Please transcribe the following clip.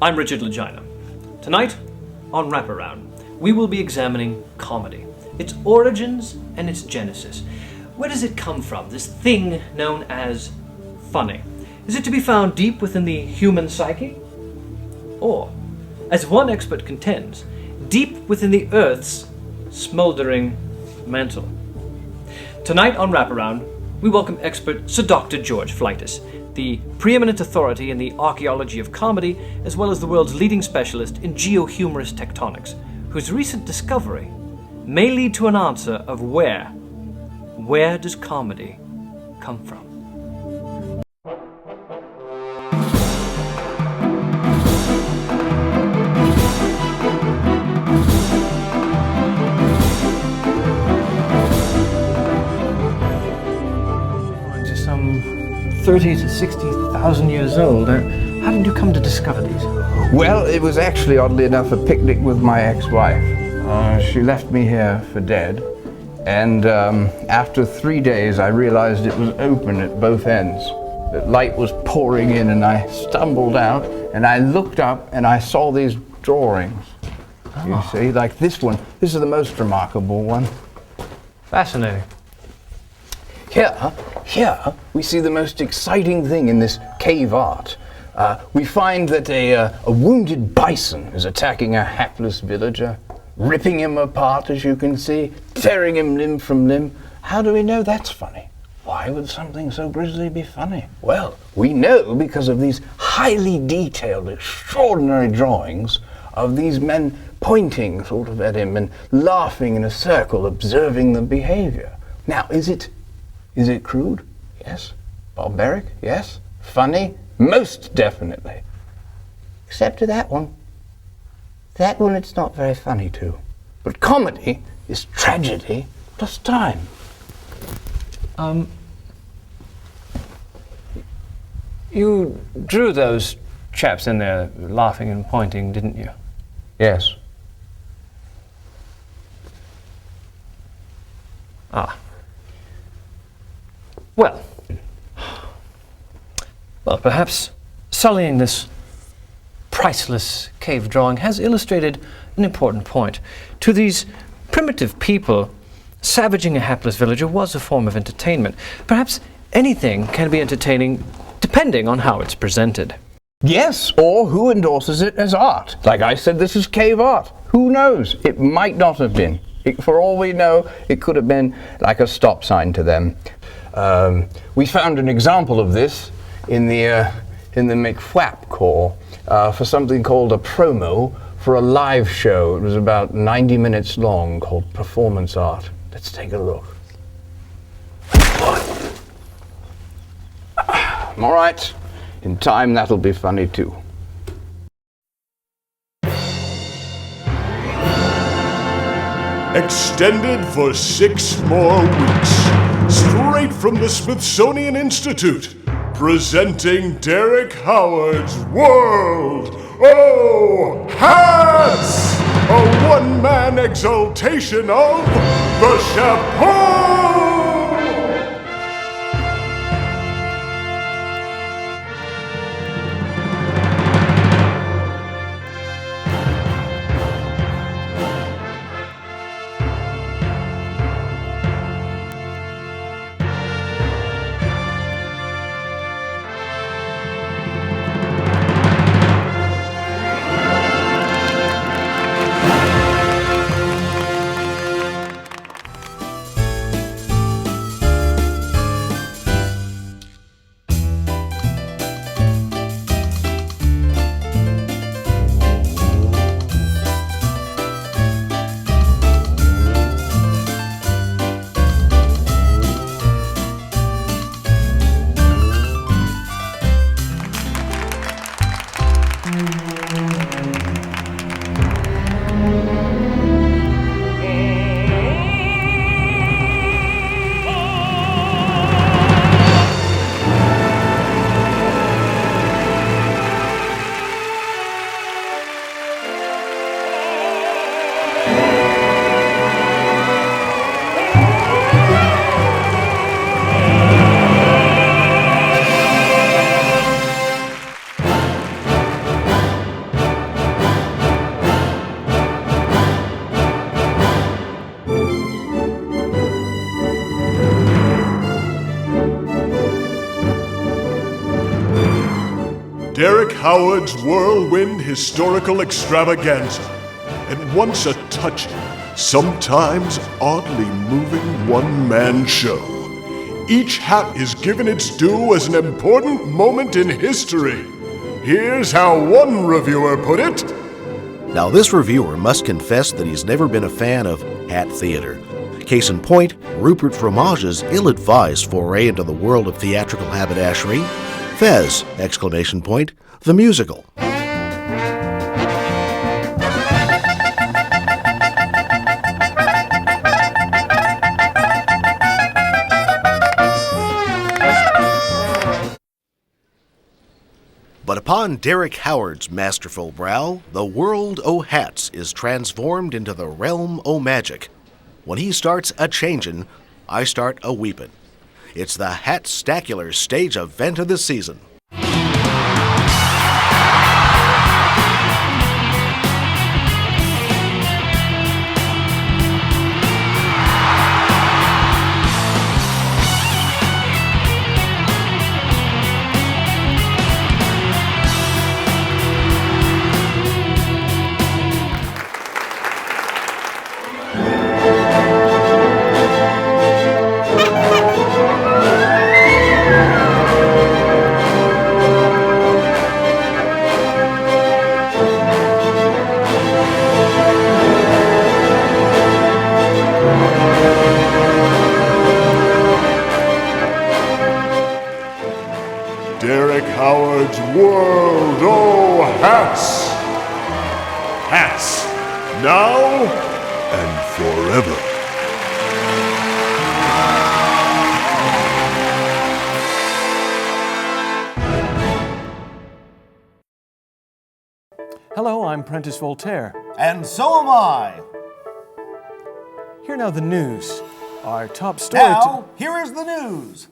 I'm Richard Legina. Tonight, on Wraparound, we will be examining comedy, its origins and its genesis. Where does it come from, this thing known as funny? Is it to be found deep within the human psyche? Or, as one expert contends, deep within the Earth's smouldering mantle? Tonight on Wraparound, we welcome expert Sir Dr. George Fleitas, the preeminent authority in the archaeology of comedy, as well as the world's leading specialist in geohumorous tectonics, whose recent discovery may lead to an answer of where does comedy come from? Some 30 to 60,000 years old. How did you come to discover these? Well, it was actually, oddly enough, a picnic with my ex-wife. She left me here for dead, and after 3 days I realized it was open at both ends. The light was pouring in and I stumbled out and I looked up and I saw these drawings. You see, like this one. This is the most remarkable one. Fascinating. Here we see the most exciting thing in this cave art. We find that a wounded bison is attacking a hapless villager, ripping him apart, as you can see, tearing him limb from limb. How do we know that's funny? Why would something so grisly be funny? Well, we know because of these highly detailed, extraordinary drawings of these men pointing sort of at him and laughing in a circle, observing the behavior. Now, is it crude? Yes. Barbaric? Yes. Funny? Most definitely. Except to that one. That one it's not very funny too. But comedy is tragedy plus time. You drew those chaps in there laughing and pointing, didn't you? Yes. Well, perhaps sullying this priceless cave drawing has illustrated an important point. To these primitive people, savaging a hapless villager was a form of entertainment. Perhaps anything can be entertaining depending on how it's presented. Yes, or who endorses it as art. Like I said, this is cave art. Who knows? It might not have been. For all we know, it could have been like a stop sign to them. We found an example of this in the McFwap Corps for something called a promo for a live show. It was about 90 minutes long, called Performance Art. Let's take a look. All right, in time that'll be funny too. Extended for 6 more weeks. Straight from the Smithsonian Institute, presenting Derek Howard's World O' Hats! A one-man exaltation of the Chapeau! Derek Howard's whirlwind historical extravaganza, and once a touching, sometimes oddly moving one-man show. Each hat is given its due as an important moment in history. Here's how one reviewer put it. Now, this reviewer must confess that he's never been a fan of hat theater. Case in point, Rupert Fromage's ill-advised foray into the world of theatrical haberdashery. Fez! Exclamation point, the musical. But upon Derek Howard's masterful brow, the world o' hats is transformed into the realm o' magic. When he starts a-changin', I start a-weepin'. It's the Hat-stacular stage event of the season. Derek Howard's World o' Hats. Hats, now and forever. Hello, I'm Prentice Voltaire. And so am I. Here now the news. Our top story Now, here is the news.